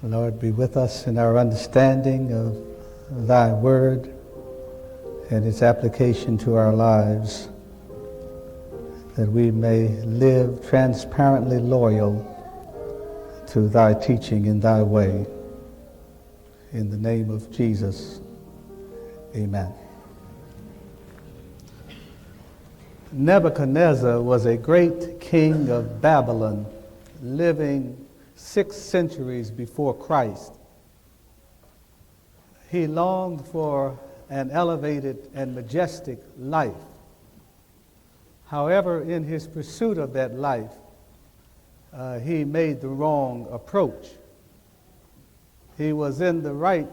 Lord, be with us in our understanding of thy word and its application to our lives, that we may live transparently loyal to thy teaching in thy way. In the name of Jesus, amen. Nebuchadnezzar was a great king of Babylon, living 6 centuries before Christ. He longed for an elevated and majestic life. However, in his pursuit of that life, he made the wrong approach. He was in the right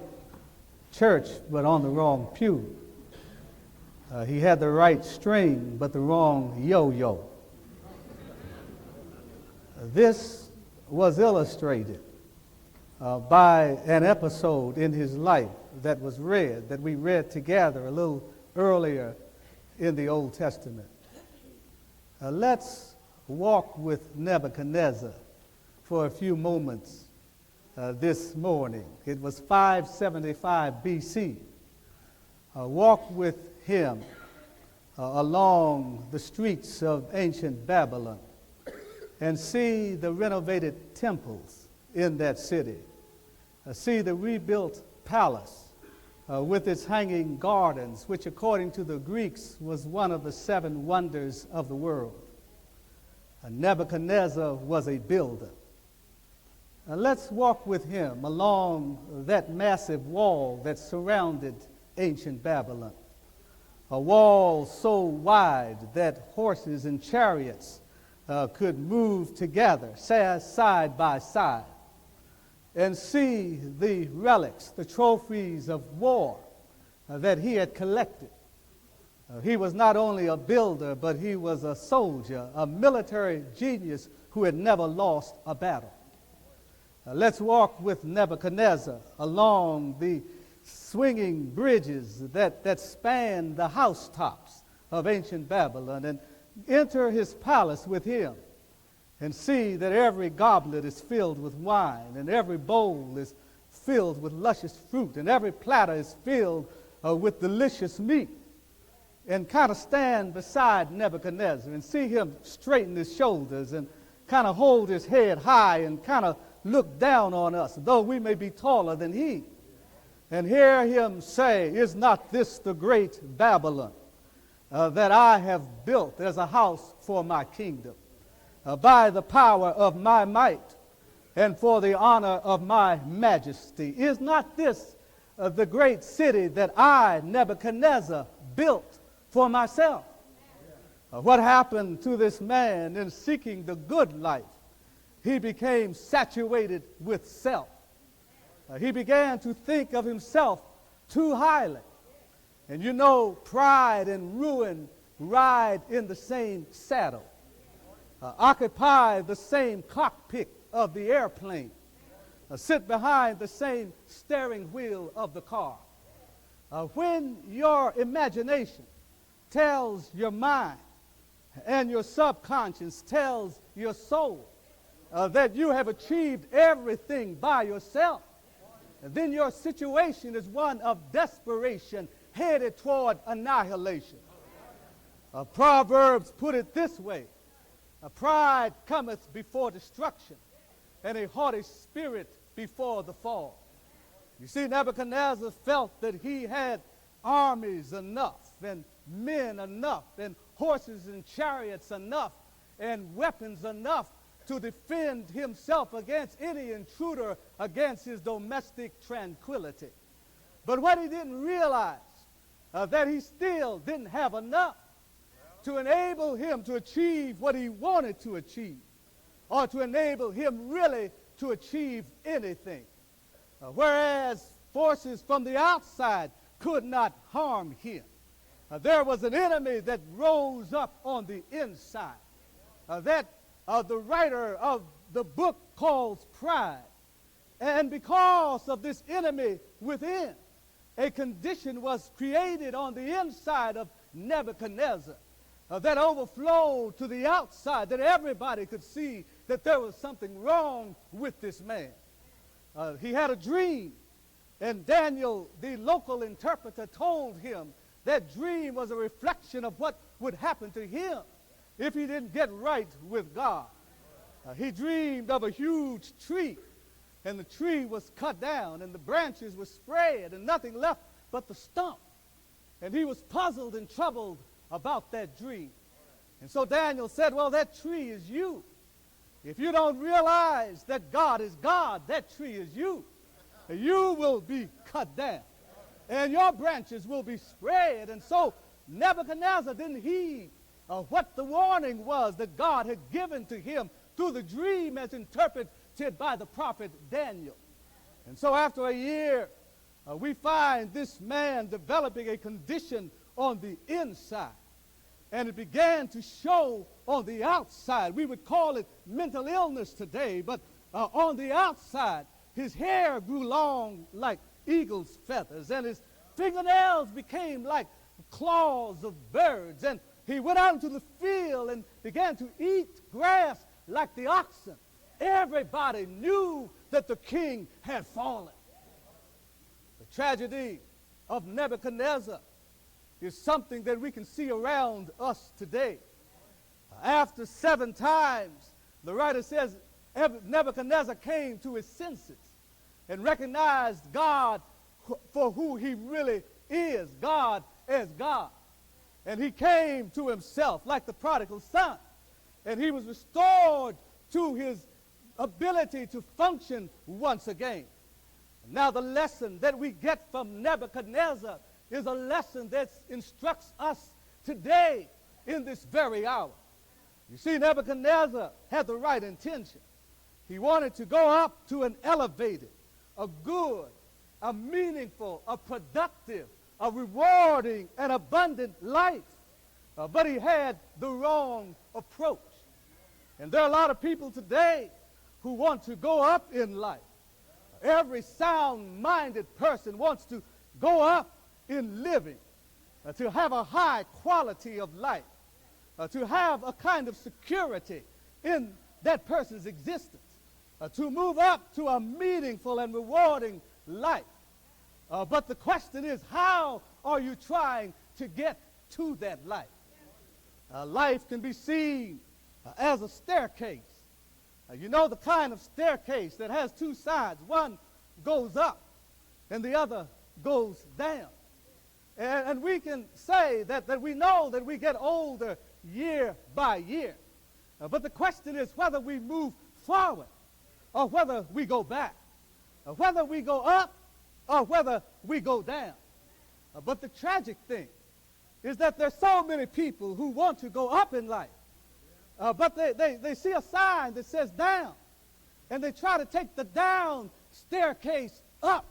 church, but on the wrong pew. He had the right string, but the wrong yo-yo. This was illustrated by an episode in his life that we read together a little earlier in the Old Testament. Let's walk with Nebuchadnezzar for a few moments this morning. It was 575 BC. Walk with him along the streets of ancient Babylon and see the renovated temples in that city. See the rebuilt palace with its hanging gardens, which according to the Greeks was one of the 7 wonders of the world. Nebuchadnezzar was a builder. Let's walk with him along that massive wall that surrounded ancient Babylon. A wall so wide that horses and chariots could move together, side by side, and see the relics, the trophies of war that he had collected. He was not only a builder, but he was a soldier, a military genius who had never lost a battle. Let's walk with Nebuchadnezzar along the swinging bridges that span the housetops of ancient Babylon and enter his palace with him and see that every goblet is filled with wine and every bowl is filled with luscious fruit and every platter is filled with delicious meat, and kind of stand beside Nebuchadnezzar and see him straighten his shoulders and kind of hold his head high and kind of look down on us, though we may be taller than he. And hear him say, "Is not this the great Babylon that I have built as a house for my kingdom, by the power of my might and for the honor of my majesty? Is not this the great city that I, Nebuchadnezzar, built for myself?" What happened to this man in seeking the good life? He became saturated with self. He began to think of himself too highly. And you know, pride and ruin ride in the same saddle, occupy the same cockpit of the airplane, sit behind the same steering wheel of the car. When your imagination tells your mind and your subconscious tells your soul that you have achieved everything by yourself, then your situation is one of desperation headed toward annihilation. Proverbs put it this way: pride cometh before destruction, and a haughty spirit before the fall. You see, Nebuchadnezzar felt that he had armies enough, and men enough, and horses and chariots enough, and weapons enough to defend himself against any intruder against his domestic tranquility. But what he didn't realize, that he still didn't have enough to enable him to achieve what he wanted to achieve, or to enable him really to achieve anything. Whereas forces from the outside could not harm him, there was an enemy that rose up on the inside, that the writer of the book calls pride. And because of this enemy within, a condition was created on the inside of Nebuchadnezzar that overflowed to the outside, that everybody could see that there was something wrong with this man. He had a dream, and Daniel, the local interpreter, told him that dream was a reflection of what would happen to him if he didn't get right with God. He dreamed of a huge tree, and the tree was cut down, and the branches were spread, and nothing left but the stump. And he was puzzled and troubled about that dream. And so Daniel said, well, that tree is you. If you don't realize that God is God, that tree is you. You will be cut down, and your branches will be spread. And so Nebuchadnezzar didn't heed what the warning was that God had given to him through the dream as interpreted by the prophet Daniel. And so after a year, we find this man developing a condition on the inside. And it began to show on the outside. We would call it mental illness today, but on the outside, his hair grew long like eagle's feathers, and his fingernails became like claws of birds. And he went out into the field and began to eat grass like the oxen. Everybody knew that the king had fallen. The tragedy of Nebuchadnezzar is something that we can see around us today. After 7 times, the writer says, Nebuchadnezzar came to his senses and recognized God for who he really is, God as God. And he came to himself like the prodigal son, and he was restored to his ability to function once again. Now the lesson that we get from Nebuchadnezzar is a lesson that instructs us today in this very hour. You see, Nebuchadnezzar had the right intention. He wanted to go up to an elevated, a good, a meaningful, a productive, a rewarding, and abundant life. But he had the wrong approach. And there are a lot of people today who want to go up in life. Every sound-minded person wants to go up in living, to have a high quality of life, to have a kind of security in that person's existence, to move up to a meaningful and rewarding life. But the question is, how are you trying to get to that life? Life can be seen as a staircase. You know, the kind of staircase that has 2 sides. One goes up and the other goes down. And we can say that we know that we get older year by year. But the question is whether we move forward or whether we go back, whether we go up or whether we go down. But the tragic thing is that there's so many people who want to go up in life, but they see a sign that says down, and they try to take the down staircase up.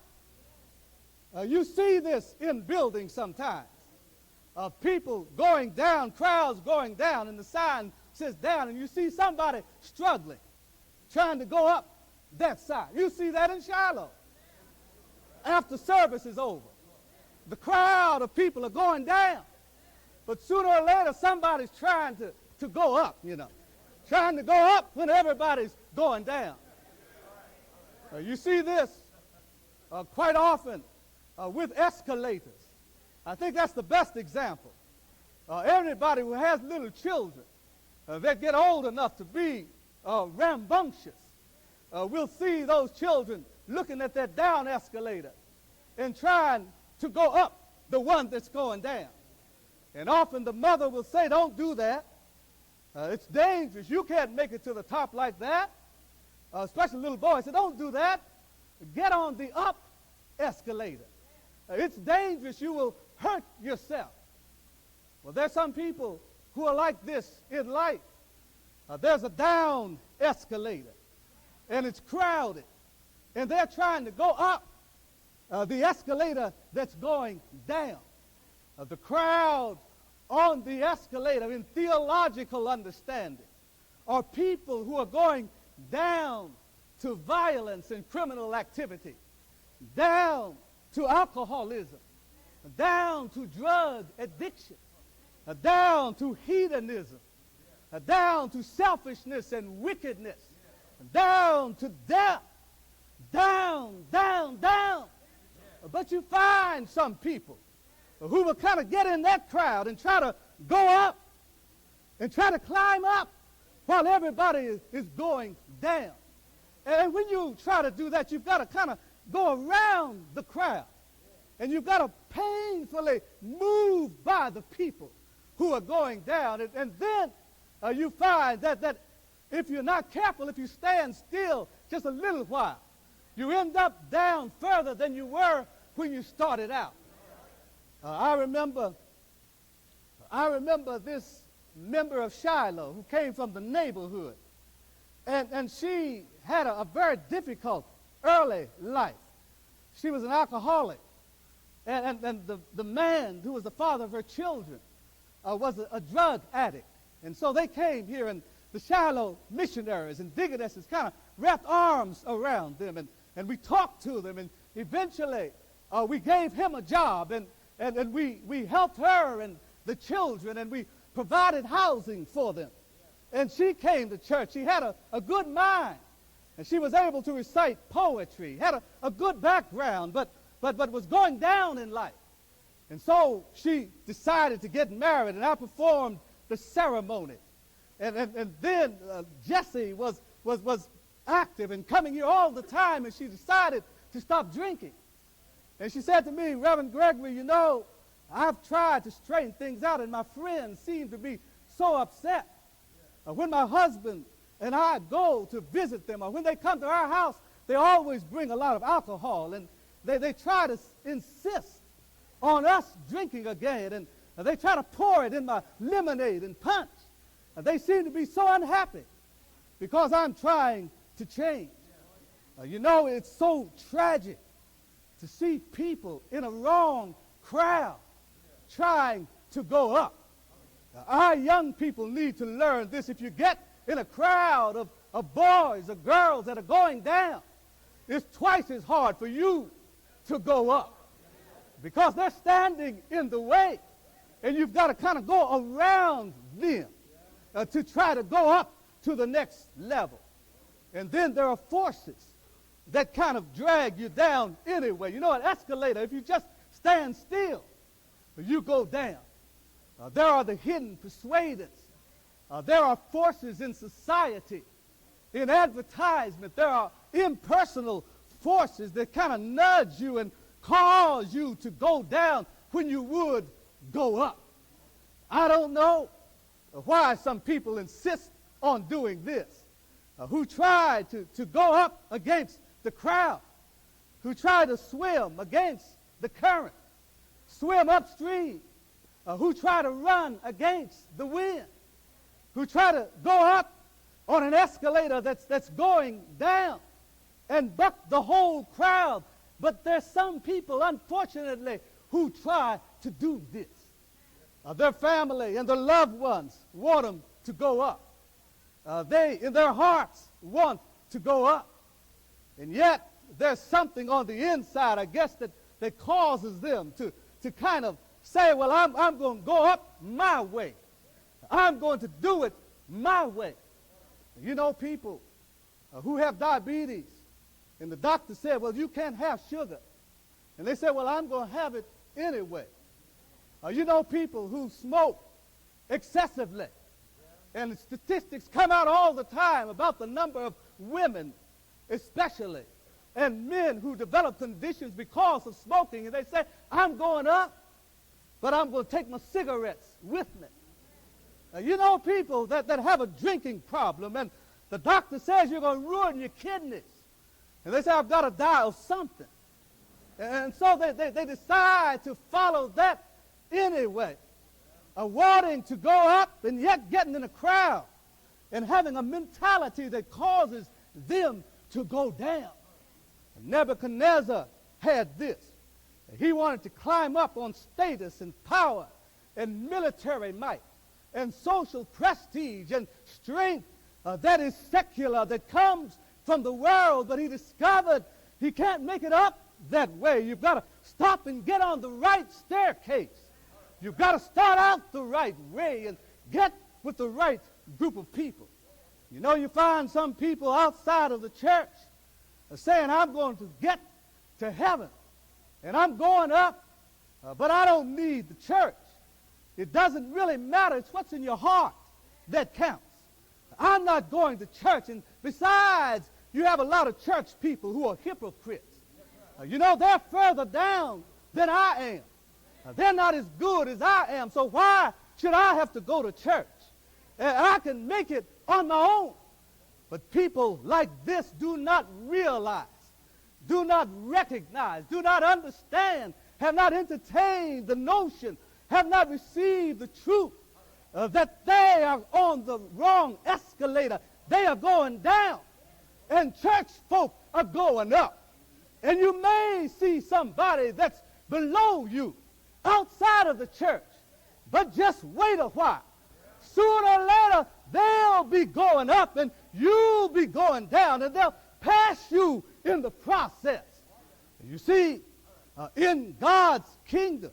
You see this in buildings sometimes. People going down, crowds going down, and the sign says down, and you see somebody struggling, trying to go up that side. You see that in Shiloh. After service is over, the crowd of people are going down, but sooner or later somebody's trying to go up, trying to go up when everybody's going down. You see this quite often with escalators. I think that's the best example. Everybody who has little children that get old enough to be rambunctious will see those children looking at that down escalator and trying to go up the one that's going down. And often the mother will say, don't do that. It's dangerous. You can't make it to the top like that. Especially little boys say, don't do that. Get on the up escalator. It's dangerous. You will hurt yourself. Well, there's some people who are like this in life. There's a down escalator, and it's crowded, and they're trying to go up the escalator that's going down. The crowd on the escalator, in theological understanding, are people who are going down to violence and criminal activity, down to alcoholism, down to drug addiction, down to hedonism, down to selfishness and wickedness, down to death. down, down, down. But you find some people who will kind of get in that crowd and try to go up and try to climb up while everybody is going down. And when you try to do that, you've got to kind of go around the crowd. And you've got to painfully move by the people who are going down. And then you find that if you're not careful, if you stand still just a little while, you end up down further than you were when you started out. I remember this member of Shiloh who came from the neighborhood. And she had a very difficult early life. She was an alcoholic. And the man who was the father of her children was a drug addict. And so they came here, and the Shiloh missionaries and deaconesses kind of wrapped arms around them. And we talked to them. And eventually we gave him a job. And we helped her and the children. And we provided housing for them. And she came to church. She had a good mind. And she was able to recite poetry, had a good background, but was going down in life. And so she decided to get married, and I performed the ceremony. And then Jessie was active and coming here all the time, and she decided to stop drinking. And she said to me, Reverend Gregory, you know, I've tried to straighten things out, and my friends seem to be so upset. When my husband and I go to visit them, or when they come to our house, they always bring a lot of alcohol, and they try to insist on us drinking again, and they try to pour it in my lemonade and punch. They seem to be so unhappy because I'm trying to change. You know, it's so tragic to see people in a wrong crowd trying to go up. Our young people need to learn this. If you get in a crowd of boys or girls that are going down, it's twice as hard for you to go up because they're standing in the way, and you've got to kind of go around them to try to go up to the next level. And then there are forces that kind of drag you down anyway. You know, an escalator, if you just stand still, you go down. There are the hidden persuaders. There are forces in society, in advertisement. There are impersonal forces that kind of nudge you and cause you to go down when you would go up. I don't know why some people insist on doing this, who try to go up against the crowd, who try to swim against the current, swim upstream, who try to run against the wind, who try to go up on an escalator that's going down and buck the whole crowd. But there's some people, unfortunately, who try to do this. Their family and their loved ones want them to go up. They, in their hearts, want to go up. And yet, there's something on the inside, I guess, that causes them to kind of say, well, I'm going to go up my way. I'm going to do it my way. You know, people who have diabetes, and the doctor said, well, you can't have sugar. And they said, well, I'm going to have it anyway. You know, people who smoke excessively. And the statistics come out all the time about the number of women, especially, and men who develop conditions because of smoking. And they say, I'm going up, but I'm going to take my cigarettes with me. You know, people that have a drinking problem, and the doctor says you're going to ruin your kidneys. And they say, I've got to die of something. And so they decide to follow that anyway, wanting to go up and yet getting in a crowd and having a mentality that causes them to go down. Nebuchadnezzar had this. He wanted to climb up on status and power and military might and social prestige and strength that is secular, that comes from the world, but he discovered he can't make it up that way. You've got to stop and get on the right staircase. You've got to start out the right way and get with the right group of people. You know, you find some people outside of the church saying, I'm going to get to heaven, and I'm going up, but I don't need the church. It doesn't really matter. It's what's in your heart that counts. I'm not going to church, and besides, you have a lot of church people who are hypocrites. They're further down than I am. They're not as good as I am, so why should I have to go to church? I can make it on my own. But people like this do not realize, do not recognize, do not understand, have not entertained the notion, have not received the truth that they are on the wrong escalator. They are going down, and church folk are going up. And you may see somebody that's below you outside of the church, but just wait a while. Sooner or later, they'll be going up, and you'll be going down, and they'll pass you in the process. You see, in God's kingdom,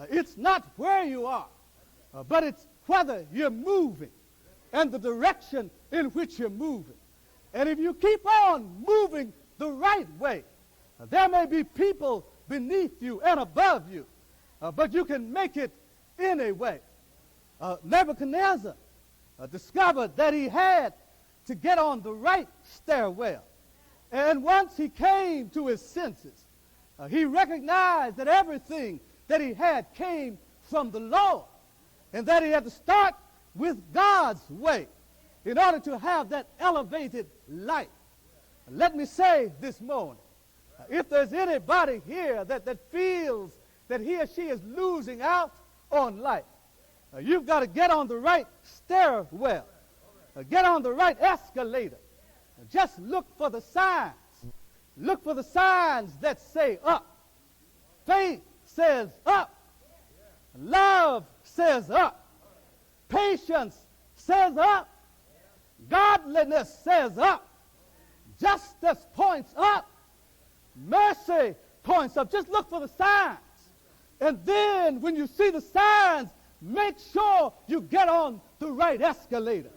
it's not where you are, but it's whether you're moving and the direction in which you're moving. And if you keep on moving the right way, there may be people beneath you and above you, but you can make it anyway. Nebuchadnezzar discovered that he had to get on the right stairwell. And once he came to his senses, he recognized that everything that he had came from the Lord, and that he had to start with God's way in order to have that elevated life. Let me say this morning, if there's anybody here that feels that he or she is losing out on life, you've got to get on the right stairwell, get on the right escalator. Just look for the signs. Look for the signs that say up. Faith says up. Love says up. Patience says up. Godliness says up. Justice points up. Mercy points up. Just look for the signs. And then when you see the signs, make sure you get on the right escalator.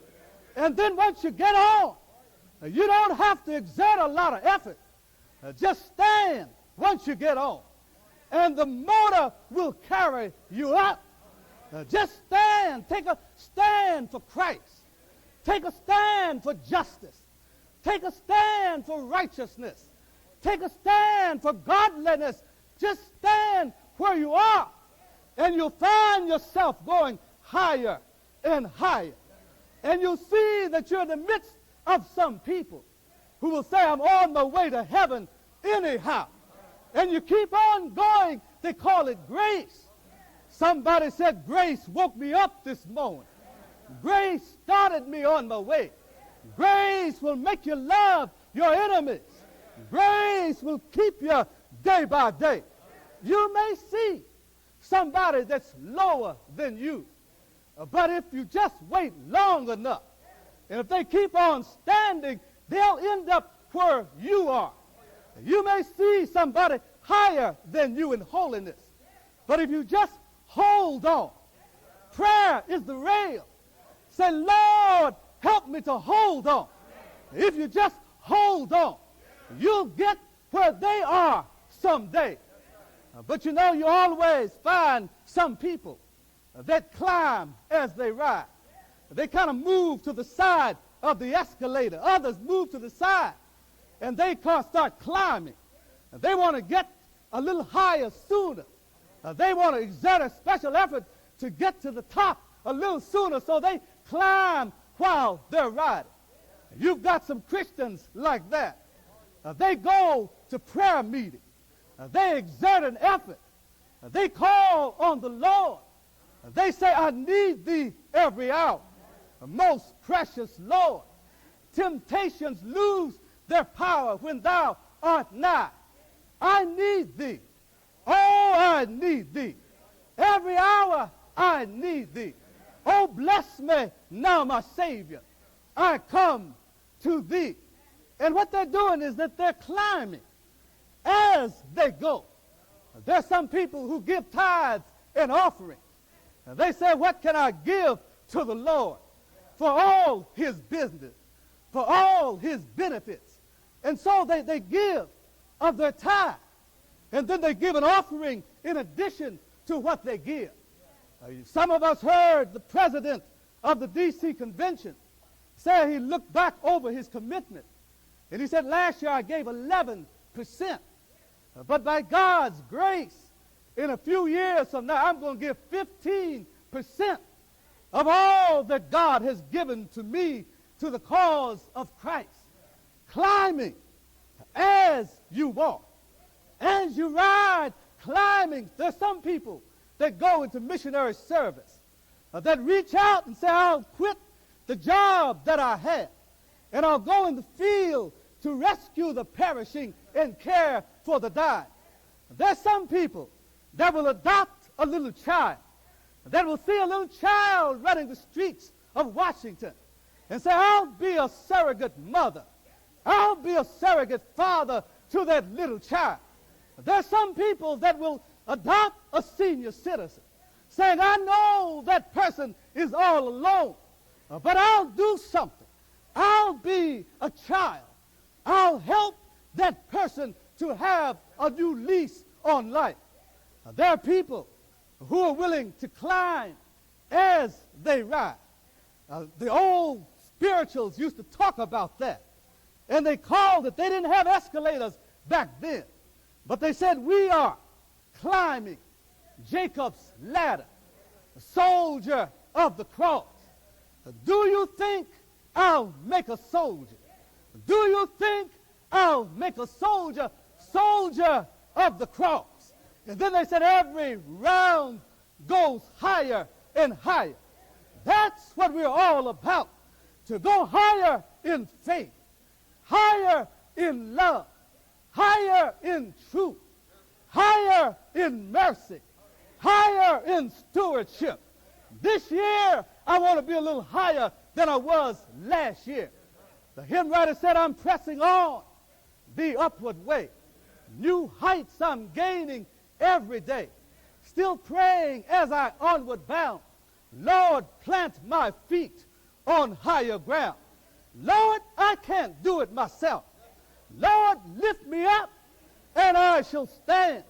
And then once you get on, you don't have to exert a lot of effort. Just stand once you get on, and the motor will carry you up. Just stand. Take a stand for Christ. Take a stand for justice. Take a stand for righteousness. Take a stand for godliness. Just stand where you are, and you'll find yourself going higher and higher. And you'll see that you're in the midst of some people who will say, I'm on my way to heaven anyhow. And you keep on going. They call it grace. Somebody said, grace woke me up this morning. Grace started me on my way. Grace will make you love your enemies. Grace will keep you day by day. You may see somebody that's lower than you, but if you just wait long enough, and if they keep on standing, they'll end up where you are. You may see somebody higher than you in holiness, but if you just hold on, prayer is the rail. Say, Lord, help me to hold on. If you just hold on, you'll get where they are someday. But you always find some people that climb as they ride. They kind of move to the side of the escalator. Others move to the side, and they start climbing. They want to get a little higher sooner. They want to exert a special effort to get to the top a little sooner, so they climb while they're riding. You've got some Christians like that. They go to prayer meetings. They exert an effort. They call on the Lord. They say, I need thee every hour. Most precious Lord, temptations lose their power when thou art nigh. I need thee. Oh, I need thee. Every hour I need thee. Oh, bless me now, my Savior. I come to thee. And what they're doing is that they're climbing as they go. There's some people who give tithes and offerings. And they say, what can I give to the Lord for all his business, for all his benefits? And so they give of their tithe. And then they give an offering in addition to what they give. Some of us heard the president of the D.C. convention say he looked back over his commitment. And he said, last year I gave 11%. But by God's grace, in a few years from now, I'm going to give 15% of all that God has given to me to the cause of Christ. Climbing as you walk, as you ride, climbing. There's some people that go into missionary service that reach out and say, I'll quit the job that I have, and I'll go in the field to rescue the perishing and care for the dying. There's some people that will adopt a little child, that will see a little child running the streets of Washington and say, I'll be a surrogate mother. I'll be a surrogate father to that little child. There's some people that will adopt a senior citizen, saying, I know that person is all alone, but I'll do something. I'll be a child. I'll help that person to have a new lease on life. There are people who are willing to climb as they ride. The old spirituals used to talk about that, and they called it, they didn't have escalators back then, but they said, we are climbing Jacob's ladder, the soldier of the cross. Do you think I'll make a soldier? Do you think I'll make a soldier? Soldier of the cross. And then they said every round goes higher and higher. That's what we're all about. To go higher in faith, higher in love, higher in truth, higher in mercy, higher in stewardship. This year, I want to be a little higher than I was last year. The hymn writer said, I'm pressing on the upward way. New heights I'm gaining every day. Still praying as I onward bound. Lord, plant my feet on higher ground. Lord, I can't do it myself. Lord, lift me up, and I shall stand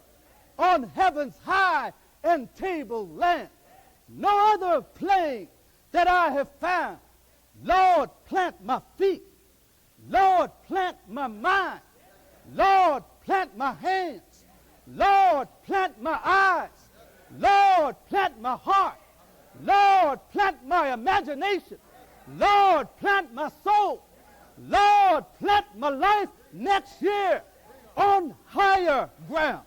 on heaven's high and table land. No other plane that I have found. Lord, plant my feet. Lord, plant my mind. Lord, plant my hands. Lord, plant my eyes. Lord, plant my heart. Lord, plant my imagination. Lord, plant my soul. Lord, plant my life next year on higher ground.